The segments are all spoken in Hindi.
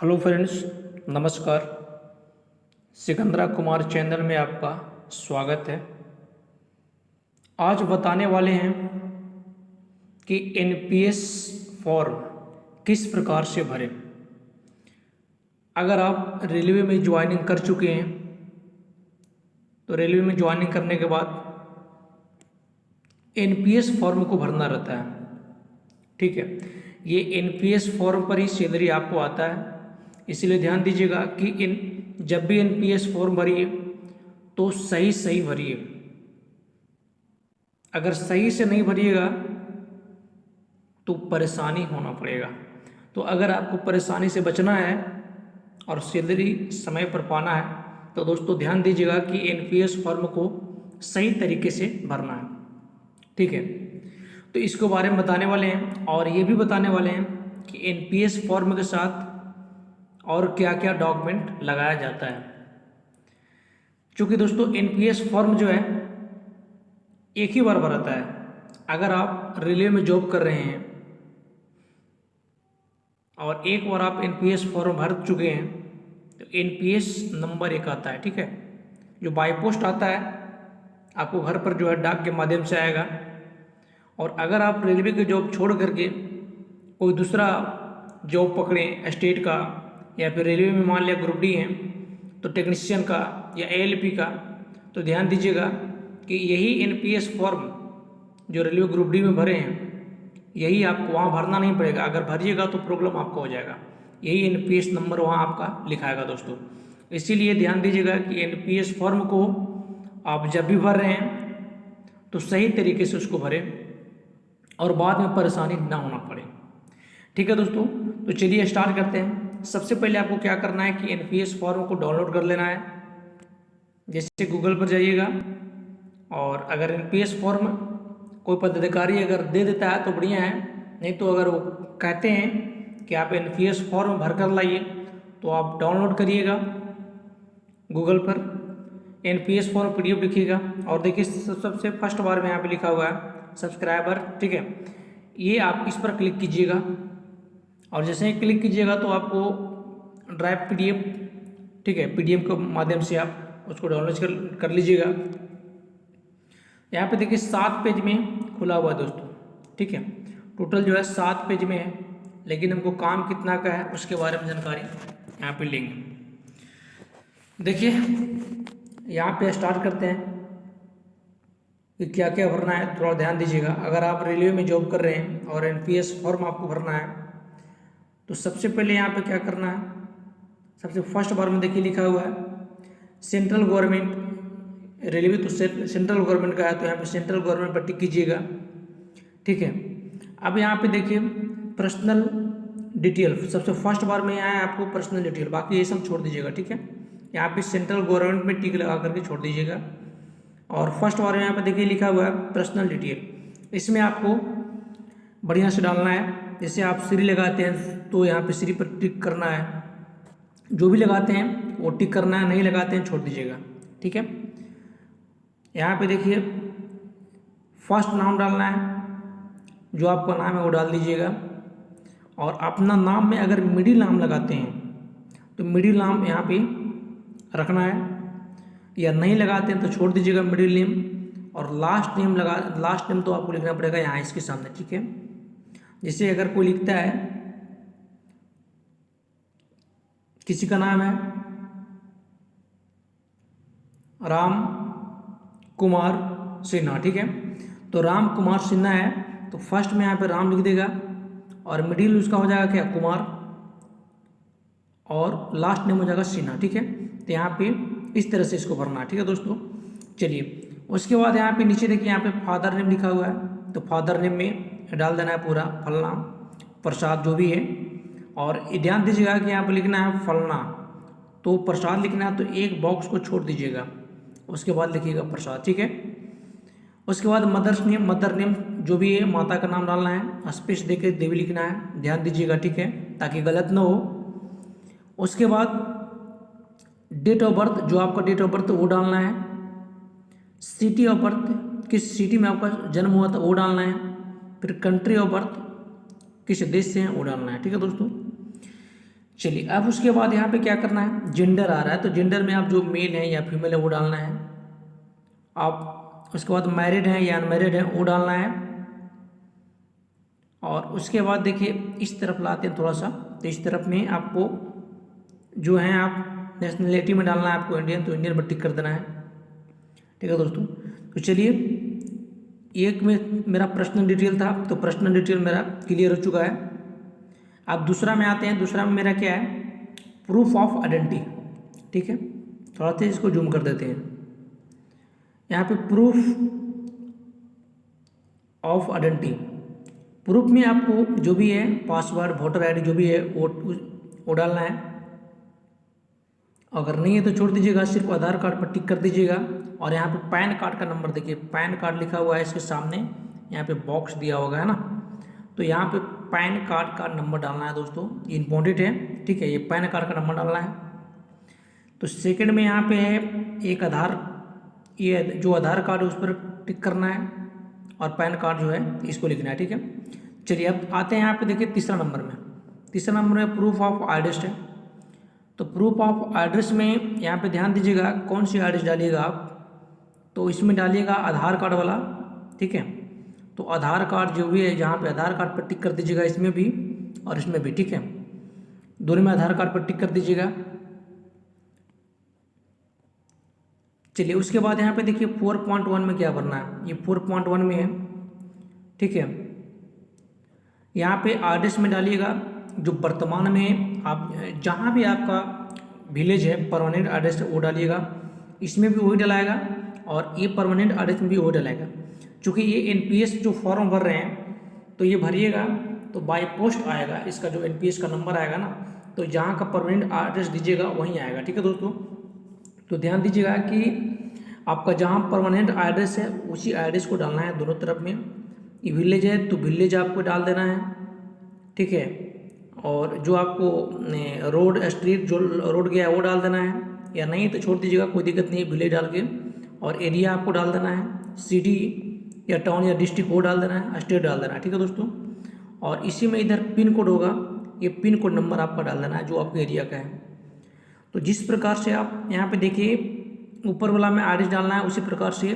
हेलो फ्रेंड्स, नमस्कार। सिकंदरा कुमार चैनल में आपका स्वागत है। आज बताने वाले हैं कि एनपीएस फॉर्म किस प्रकार से भरें। अगर आप रेलवे में ज्वाइनिंग कर चुके हैं तो रेलवे में ज्वाइनिंग करने के बाद एनपीएस फॉर्म को भरना रहता है। ठीक है, ये एनपीएस फॉर्म पर ही सैलरी आपको आता है। इसलिए ध्यान दीजिएगा कि जब भी एनपीएस फॉर्म भरिए तो सही सही भरिए। अगर सही से नहीं भरिएगा तो परेशानी होना पड़ेगा। तो अगर आपको परेशानी से बचना है और सैलरी समय पर पाना है तो दोस्तों ध्यान दीजिएगा कि एनपीएस फॉर्म को सही तरीके से भरना है। ठीक है, तो इसके बारे में बताने वाले हैं और ये भी बताने वाले हैं कि एनपीएस फॉर्म के साथ और क्या क्या डॉक्यूमेंट लगाया जाता है। क्योंकि दोस्तों एनपीएस फॉर्म जो है एक ही बार भरता है। अगर आप रेलवे में जॉब कर रहे हैं और एक बार आप एनपीएस फॉर्म भर चुके हैं तो एनपीएस नंबर एक आता है। ठीक है, जो बाई पोस्ट आता है आपको घर पर जो है डाक के माध्यम से आएगा। और अगर आप रेलवे की जॉब छोड़ करके कोई दूसरा जॉब पकड़ें स्टेट का या फिर रेलवे में मान लिया ग्रुप डी है तो टेक्नीशियन का या एएलपी का, तो ध्यान दीजिएगा कि यही एनपीएस फॉर्म जो रेलवे ग्रुप डी में भरे हैं यही आपको वहाँ भरना नहीं पड़ेगा। अगर भरिएगा तो प्रॉब्लम आपका हो जाएगा। यही एनपीएस नंबर वहाँ आपका लिखाएगा दोस्तों। इसीलिए ध्यान दीजिएगा कि एनपीएस फॉर्म को आप जब भी भर रहे हैं तो सही तरीके से उसको भरें और बाद में परेशानी ना होना पड़े। ठीक है दोस्तों, तो चलिए स्टार्ट करते हैं। सबसे पहले आपको क्या करना है कि एनपीएस फॉर्म को डाउनलोड कर लेना है। जैसे गूगल पर जाइएगा और अगर एनपीएस फॉर्म कोई पदाधिकारी अगर दे देता है तो बढ़िया है, नहीं तो अगर वो कहते हैं कि आप एनपीएस फॉर्म भर कर लाइए तो आप डाउनलोड करिएगा गूगल पर। एनपीएस फॉर्म पीडीएफ लिखिएगा और देखिए सबसे फर्स्ट बार में यहाँ पे लिखा हुआ है सब्सक्राइबर। ठीक है, ये आप इस पर क्लिक कीजिएगा और जैसे ही क्लिक कीजिएगा तो आपको ड्राइव पीडीएफ, ठीक है, पीडीएफ के माध्यम से आप उसको डाउनलोड कर लीजिएगा। यहाँ पे देखिए 7 पेज में खुला हुआ है दोस्तों। ठीक है, टोटल जो है 7 पेज में है, लेकिन हमको काम कितना का है उसके बारे में जानकारी यहाँ पे लेंगे। देखिए यहाँ पे स्टार्ट करते हैं कि क्या क्या भरना है, थोड़ा ध्यान दीजिएगा। अगर आप रेलवे में जॉब कर रहे हैं और एनपीएस फॉर्म आपको भरना है तो सबसे पहले यहाँ पे क्या करना है, सबसे फर्स्ट बार में देखिए लिखा हुआ है सेंट्रल गवर्नमेंट। रेलवे तो सेंट्रल गवर्नमेंट का है तो यहाँ पे सेंट्रल गवर्नमेंट पर टिक कीजिएगा। ठीक है, अब यहाँ पे देखिए पर्सनल डिटेल, सबसे फर्स्ट बार में यहाँ है आपको पर्सनल डिटेल, बाकी ये सब छोड़ दीजिएगा। ठीक है, यहाँ पे सेंट्रल गवर्नमेंट में टिक लगा करके छोड़ दीजिएगा। और फर्स्ट बार में यहाँ पे देखिए लिखा हुआ है पर्सनल डिटेल, इसमें आपको बढ़िया से डालना है। जैसे आप श्री लगाते हैं तो यहाँ पे श्री पर टिक करना है, जो भी लगाते हैं वो टिक करना है, नहीं लगाते हैं छोड़ दीजिएगा। ठीक है, यहाँ पे देखिए फर्स्ट नाम डालना है, जो आपका नाम है वो डाल दीजिएगा। और अपना नाम में अगर मिडिल नाम लगाते हैं तो मिडिल नाम यहाँ पे रखना है, या नहीं लगाते हैं तो छोड़ दीजिएगा मिडिल नेम। और लास्ट नेम तो आपको लिखना पड़ेगा यहाँ इसके सामने। ठीक है, जैसे अगर कोई लिखता है, किसी का नाम है राम कुमार सिन्हा, ठीक है, तो राम कुमार सिन्हा है तो फर्स्ट में यहाँ पे राम लिख देगा और मिडिल उसका हो जाएगा क्या, कुमार, और लास्ट नेम हो जाएगा सिन्हा। ठीक है, तो यहाँ पे इस तरह से इसको भरना है। ठीक है दोस्तों, चलिए उसके बाद यहाँ पे नीचे देखिए यहाँ पे फादर नेम लिखा हुआ है, तो फादर नेम में डाल देना है पूरा फलना प्रसाद जो भी है। और ध्यान दीजिएगा कि यहाँ पे लिखना है फलना, तो प्रसाद लिखना है तो एक बॉक्स को छोड़ दीजिएगा, उसके बाद लिखिएगा प्रसाद। ठीक है, उसके बाद मदर नेम जो भी है माता का नाम डालना है, स्पेस देके देवी लिखना है, ध्यान दीजिएगा। ठीक है, ताकि गलत ना हो। उसके बाद डेट ऑफ बर्थ, जो आपका डेट ऑफ बर्थ वो डालना है। सिटी ऑफ बर्थ, किस सिटी में आपका जन्म हुआ था वो डालना है। फिर कंट्री ऑफ बर्थ, किस देश से हैं वो डालना है। ठीक है दोस्तों, चलिए अब उसके बाद यहाँ पे क्या करना है, जेंडर आ रहा है, तो जेंडर में आप जो मेल है या फीमेल है वो डालना है। आप उसके बाद मैरिड हैं या अनमैरिड हैं वो डालना है। और उसके बाद देखिए इस तरफ लाते हैं थोड़ा सा, तो इस तरफ में आपको जो है आप नेशनलिटी में डालना है आपको इंडियन, तो इंडियन पर टिक कर देना है। ठीक है दोस्तों, तो चलिए एक में मेरा पर्सनल डिटेल था, तो पर्सनल डिटेल मेरा क्लियर हो चुका है। अब दूसरा में आते हैं, दूसरा में मेरा क्या है, प्रूफ ऑफ आइडेंटिटी। ठीक है, थोड़ा सा इसको जूम कर देते हैं। यहाँ पे प्रूफ ऑफ आइडेंटिटी, प्रूफ में आपको जो भी है पासवर्ड, वोटर आईडी जो भी है वो डालना है। अगर नहीं है तो छोड़ दीजिएगा, सिर्फ आधार कार्ड पर टिक कर दीजिएगा। और यहाँ पे पैन कार्ड का नंबर देखिए, पैन कार्ड लिखा हुआ है इसके सामने, यहाँ पे बॉक्स दिया होगा है ना, तो यहाँ पे पैन कार्ड का नंबर डालना है दोस्तों, ये इंपॉर्टेंट है। ठीक है, ये पैन कार्ड का नंबर डालना है। तो सेकंड में यहाँ पे है एक आधार, ये जो आधार कार्ड है उस पर टिक करना है, और पैन कार्ड जो है इसको लिखना है। ठीक है, चलिए अब आते हैं यहाँ पे देखिए तीसरा नंबर में, तीसरा नंबर में प्रूफ ऑफ एड्रेस है। तो प्रूफ ऑफ एड्रेस में यहाँ पे ध्यान दीजिएगा कौन सी एड्रेस डालिएगा आप, तो इसमें डालिएगा आधार कार्ड वाला। ठीक है, तो आधार कार्ड जो भी है जहाँ पे आधार कार्ड पर टिक कर दीजिएगा, इसमें भी और इसमें भी। ठीक है, दोनों में आधार कार्ड पर टिक कर दीजिएगा। चलिए उसके बाद यहाँ पे देखिए 4.1 में क्या भरना है, ये 4.1 में है। ठीक है, यहाँ पे एड्रेस में डालिएगा जो वर्तमान में आप जहाँ भी आपका विलेज है परमानेंट एड्रेस है वो डालिएगा, इसमें भी वही डलाएगा और ये परमानेंट एड्रेस में भी वही डलाएगा। चूँकि ये एनपीएस जो फॉर्म भर रहे हैं तो ये भरिएगा तो बाय पोस्ट आएगा, इसका जो एनपीएस का नंबर आएगा ना, तो जहाँ का परमानेंट एड्रेस दीजिएगा वहीं आएगा। ठीक है दोस्तों, तो ध्यान दीजिएगा कि आपका जहाँ परमानेंट एड्रेस है उसी एड्रेस को डालना है दोनों तरफ में। ये विलेज है तो विलेज आपको डाल देना है। ठीक है, और जो आपको रोड स्ट्रीट जो रोड गया है वो डाल देना है, या नहीं तो छोड़ दीजिएगा, कोई दिक्कत नहीं है, विलेज डाल के। और एरिया आपको डाल देना है, सिटी या टाउन या डिस्ट्रिक्ट वो डाल देना है, स्टेट डाल देना है। ठीक है दोस्तों, और इसी में इधर पिन कोड होगा, ये पिन कोड नंबर आपका डाल देना है जो आपके एरिया का है। तो जिस प्रकार से आप यहाँ पे देखिए ऊपर वाला में एड्रेस डालना है, उसी प्रकार से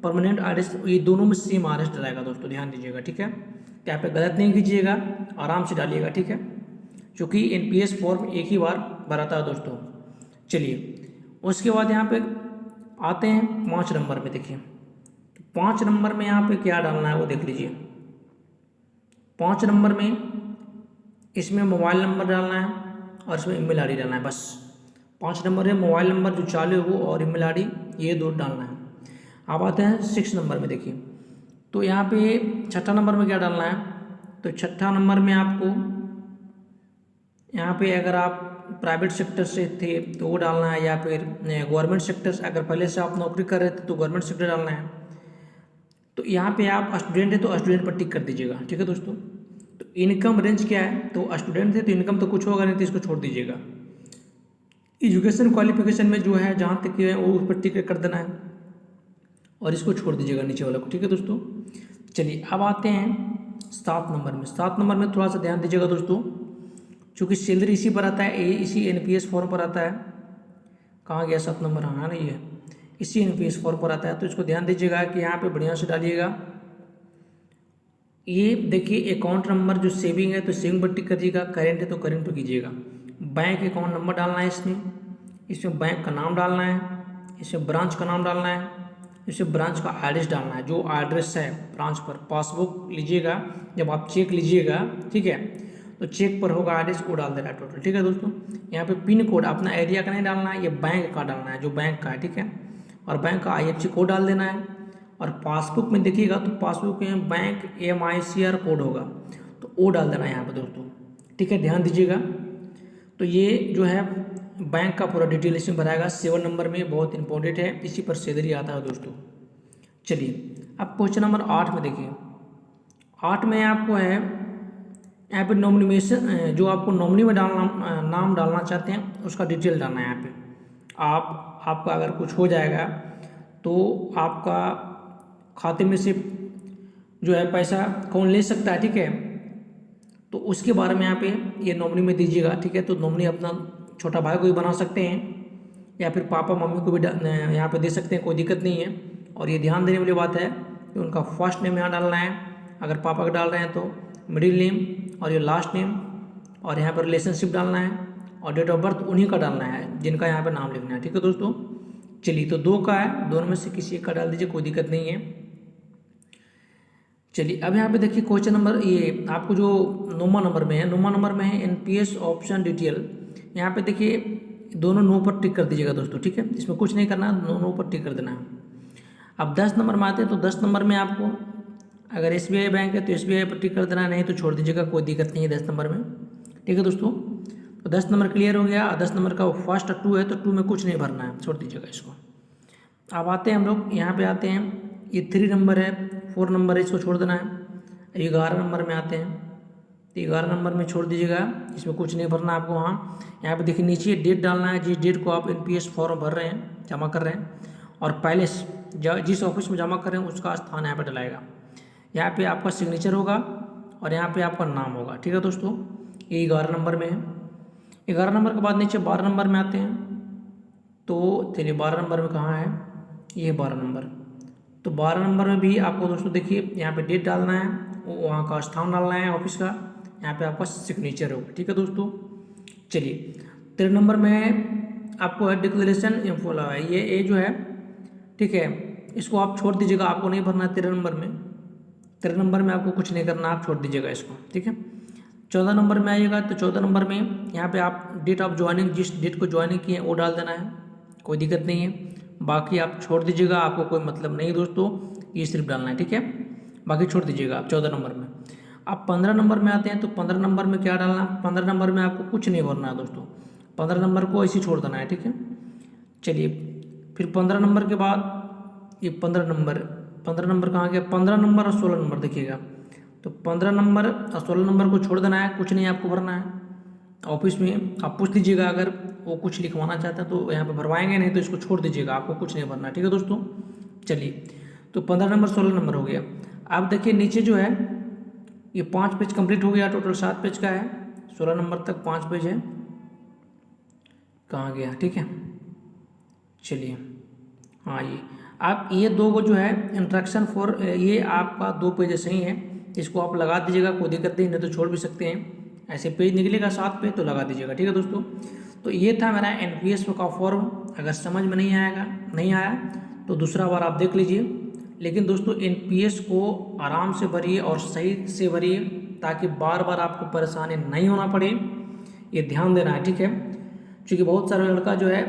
परमानेंट एड्रेस, ये दोनों में सेम एड्रेस डलाएगा दोस्तों, ध्यान दीजिएगा। ठीक है, तो यहाँ पे गलत नहीं कीजिएगा, आराम से डालिएगा। ठीक है, क्योंकि एनपीएस फॉर्म एक ही बार भराता है दोस्तों। चलिए उसके बाद यहाँ पे आते हैं 5 नंबर में। देखिए 5 नंबर में यहाँ पे क्या डालना है वो देख लीजिए। 5 नंबर में इसमें मोबाइल नंबर डालना है और इसमें ईमेल आईडी डालना है, बस 5 नंबर है, मोबाइल नंबर जो चालू है वो और ईमेल आईडी, ये दो डालना है। अब आते हैं 6 नंबर में। देखिए तो यहाँ पे 6ठा नंबर में क्या डालना है, तो 6ठा नंबर में आपको यहाँ पे अगर आप प्राइवेट सेक्टर से थे तो वो डालना है, या फिर गवर्नमेंट सेक्टर से अगर पहले से आप नौकरी कर रहे थे तो गवर्नमेंट सेक्टर डालना है। तो यहाँ पे आप स्टूडेंट है तो स्टूडेंट पर टिक कर दीजिएगा। ठीक है दोस्तों, तो इनकम रेंज क्या है, तो स्टूडेंट थे तो इनकम तो कुछ होगा नहीं, तो इसको छोड़ दीजिएगा। एजुकेशन क्वालिफिकेशन में जो है जहाँ तक है वो उस पर टिक कर देना है और इसको छोड़ दीजिएगा नीचे वाला को। ठीक है दोस्तों, चलिए अब आते हैं 7 नंबर में। 7 नंबर में थोड़ा सा ध्यान दीजिएगा दोस्तों, क्योंकि सैलरी इसी पर आता है, इसी एनपीएस फॉर्म पर आता है। कहाँ गया 7 नंबर, हाँ नहीं है, इसी एनपीएस फॉर्म पर आता है, तो इसको ध्यान दीजिएगा कि यहाँ पे बढ़िया से डालिएगा। ये देखिए अकाउंट नंबर जो सेविंग है तो सेविंग पर टिक करिएगा, करेंट है तो करेंट पर कीजिएगा। बैंक अकाउंट नंबर डालना है इसमें बैंक का नाम डालना है, इसमें ब्रांच का नाम डालना है, इसमें ब्रांच का एड्रेस डालना है, जो एड्रेस है ब्रांच पर। पासबुक लीजिएगा जब आप चेक लीजिएगा, ठीक है, तो चेक पर होगा एड्रेस, वो डाल देना है टोटल। ठीक है दोस्तों, यहाँ पे पिन कोड अपना एरिया का नहीं डालना है, ये बैंक का डालना है जो बैंक का है। ठीक है, और बैंक का IFSC कोड डाल देना है। और पासबुक में देखिएगा तो पासबुक में बैंक MICR कोड होगा तो वो डाल देना है यहाँ पर दोस्तों। ठीक है, ध्यान दीजिएगा। तो ये जो है बैंक का पूरा डिटेल इसमें भराएगा। 7 नंबर में बहुत इंपॉर्टेंट है, इसी पर सैलरी आता है दोस्तों। चलिए अब क्वेश्चन नंबर 8 में देखिए। 8 में आपको है यहाँ पे नॉमिनेशन, जो आपको नॉमिनी में डालना नाम डालना चाहते हैं उसका डिटेल डालना है यहाँ पे। आपका अगर कुछ हो जाएगा तो आपका खाते में से जो है पैसा कौन ले सकता है, ठीक है, तो उसके बारे में यहाँ पे ये नॉमिनी में दीजिएगा, ठीक है। तो नॉमिनी अपना छोटा भाई को भी बना सकते हैं या फिर पापा मम्मी को भी यहाँ पे दे सकते हैं, कोई दिक्कत नहीं है। और ये ध्यान देने वाली बात है कि उनका फर्स्ट नेम यहाँ डालना है, अगर पापा का डाल रहे हैं तो मिडिल नेम और ये लास्ट नेम, और यहाँ पर रिलेशनशिप डालना है और डेट ऑफ बर्थ उन्हीं का डालना है जिनका यहाँ पर नाम लिखना है, ठीक है दोस्तों। चलिए, तो 2 का है, दोनों में से किसी एक का डाल दीजिए, कोई दिक्कत नहीं है। चलिए, अब यहाँ पे देखिए क्वेश्चन नंबर, ये आपको जो 9वां नंबर में है, 9वां नंबर में है एनपीएस ऑप्शन डिटेल। यहाँ पे देखिए दोनों नो पर टिक कर दीजिएगा दोस्तों, ठीक है। इसमें कुछ नहीं करना, नो पर टिक कर देना है। अब 10 नंबर में आते हैं, तो 10 नंबर में आपको अगर एसबीआई बैंक है तो एसबीआई पर टिक कर देना है, नहीं तो छोड़ दीजिएगा, कोई दिक्कत नहीं है 10 नंबर में, ठीक है दोस्तों। तो 10 नंबर क्लियर हो गया। 10 नंबर का फर्स्ट 2 है तो 2 में कुछ नहीं भरना है, छोड़ दीजिएगा इसको। अब आते हैं हम लोग यहाँ पे आते हैं, ये 3 नंबर है, 4 नंबर है, इसको छोड़ देना है। 11 नंबर में आते हैं, तो 11 नंबर में छोड़ दीजिएगा, इसमें कुछ नहीं भरना आपको। हाँ, यहाँ पे देखिए नीचे डेट डालना है, जिस डेट को आप एनपीएस फॉर्म भर रहे हैं, जमा कर रहे हैं, और पहले जिस ऑफिस में जमा कर रहे हैं उसका स्थान यहाँ पे डलाएगा। यहाँ पे आपका सिग्नेचर होगा और यहाँ पे आपका नाम होगा, ठीक है दोस्तों। ये 11 नंबर में है। 11 नंबर के बाद नीचे 12 नंबर में आते हैं, तो चलिए 12 नंबर में कहाँ है, ये 12 नंबर। तो 12 नंबर में भी आपको दोस्तों देखिए यहाँ पे डेट डालना है, वहाँ का स्थान डालना है ऑफिस का, यहाँ पे आपका सिग्नेचर होगा, ठीक है दोस्तों। चलिए, 13 नंबर में आपको है डिक्लेरेशन इन्फो है, ये जो है, ठीक है, इसको आप छोड़ दीजिएगा, आपको नहीं भरना है 13 नंबर में। 13 नंबर में आपको कुछ नहीं करना, आप छोड़ दीजिएगा इसको, ठीक है। 14 नंबर में आइएगा, तो 14 नंबर में यहाँ पे आप डेट ऑफ ज्वाइनिंग, जिस डेट को ज्वाइनिंग किए वो डाल देना है, कोई दिक्कत नहीं है। बाकी आप छोड़ दीजिएगा, आपको कोई मतलब नहीं दोस्तों, ये सिर्फ डालना है, ठीक है। बाकी छोड़ दीजिएगा आप 14 नंबर में। आप 15 नंबर में आते हैं, तो 15 नंबर में क्या डालना है, 15 नंबर में आपको कुछ नहीं भरना है दोस्तों, 15 नंबर को ऐसे छोड़ देना है, ठीक है। चलिए, फिर 15 नंबर के बाद ये 15 नंबर कहाँ गया, 15 नंबर और 16 नंबर देखिएगा। तो 15 नंबर और 16 नंबर को छोड़ देना है, कुछ नहीं आपको भरना है। ऑफिस में आप पूछ लीजिएगा, अगर वो कुछ लिखवाना चाहता है तो यहाँ पे भरवाएंगे, नहीं तो इसको छोड़ दीजिएगा, आपको कुछ नहीं भरना है, ठीक है दोस्तों। चलिए, तो 15 नंबर 16 नंबर हो गया। आप देखिए नीचे जो है ये 5 पेज कंप्लीट हो गया, टोटल 7 पेज का है, 16 नंबर तक 5 पेज है, कहाँ गया, ठीक है। चलिए, हाँ, ये आप ये 2 को जो है इंस्ट्रक्शन फॉर, ये आपका 2 पेज सही है, इसको आप लगा दीजिएगा, कोई दिक्कत नहीं तो छोड़ भी सकते हैं। ऐसे पेज निकलेगा 7 पेज तो लगा दीजिएगा, ठीक है दोस्तों। तो ये था मेरा एनपीएस का फॉर्म। अगर समझ में नहीं आया तो दूसरा बार आप देख लीजिए। लेकिन दोस्तों एनपीएस को आराम से भरिए और सही से भरिए, ताकि बार बार आपको परेशानी नहीं होना पड़े, ये ध्यान देना है, ठीक है। क्योंकि बहुत सारा लड़का जो है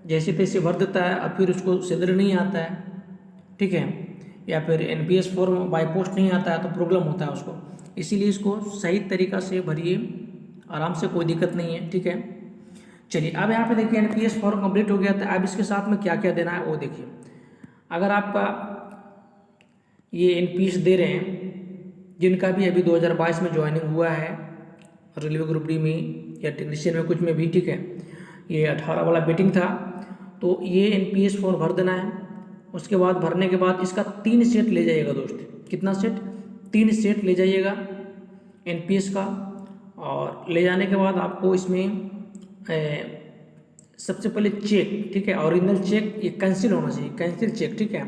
जैसे तैसे भर देता है और फिर उसको सैलरी नहीं आता है, ठीक है, या फिर एनपीएस फॉर्म बाय पोस्ट नहीं आता है तो प्रॉब्लम होता है उसको। इसीलिए इसको सही तरीक़ा से भरिए आराम से, कोई दिक्कत नहीं है, ठीक है। चलिए, अब यहाँ पे देखिए एनपीएस फॉर्म कंप्लीट हो गया था। अब इसके साथ में क्या क्या देना है वो देखिए। अगर आपका ये एनपीएस दे रहे हैं, जिनका भी अभी 2022 में ज्वाइनिंग हुआ है रेलवे ग्रुप डी में या टेक्नीशियन में कुछ में भी, ठीक है, ये 18 वाला वेटिंग था, तो ये एनपीएस फॉर्म भर देना है। उसके बाद भरने के बाद इसका 3 सेट ले जाइएगा दोस्त। कितना सेट? 3 सेट ले जाइएगा एनपीएस का। और ले जाने के बाद आपको इसमें सबसे पहले चेक, ठीक है, ओरिजिनल चेक, ये कैंसिल होना चाहिए, कैंसिल चेक, ठीक है।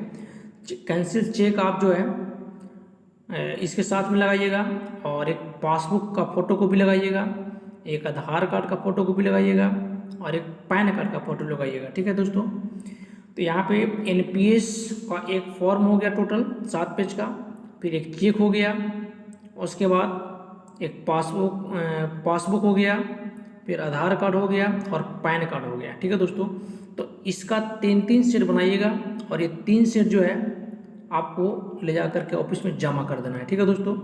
कैंसिल चेक आप जो है इसके साथ में लगाइएगा, और एक पासबुक का फोटो कॉपी लगाइएगा, एक आधार कार्ड का फोटो कॉपी लगाइएगा, और एक पैन कार्ड का फोटो लगाइएगा, ठीक है दोस्तों। तो यहाँ पे एनपीएस का एक फॉर्म हो गया टोटल 7 पेज का, फिर एक चेक हो गया, उसके बाद एक पासबुक हो गया, फिर आधार कार्ड हो गया और पैन कार्ड हो गया, ठीक है दोस्तों। तो इसका 3 सेट बनाइएगा, और ये 3 सेट जो है आपको ले जा करके ऑफिस में जमा कर देना है, ठीक है दोस्तों।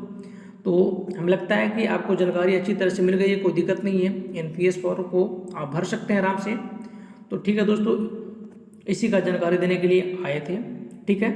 तो हमें लगता है कि आपको जानकारी अच्छी तरह से मिल गई है, कोई दिक्कत नहीं है। एनपीएस फॉर्म को आप भर सकते हैं आराम से। तो ठीक है दोस्तों, इसी का जानकारी देने के लिए आए थे, ठीक है।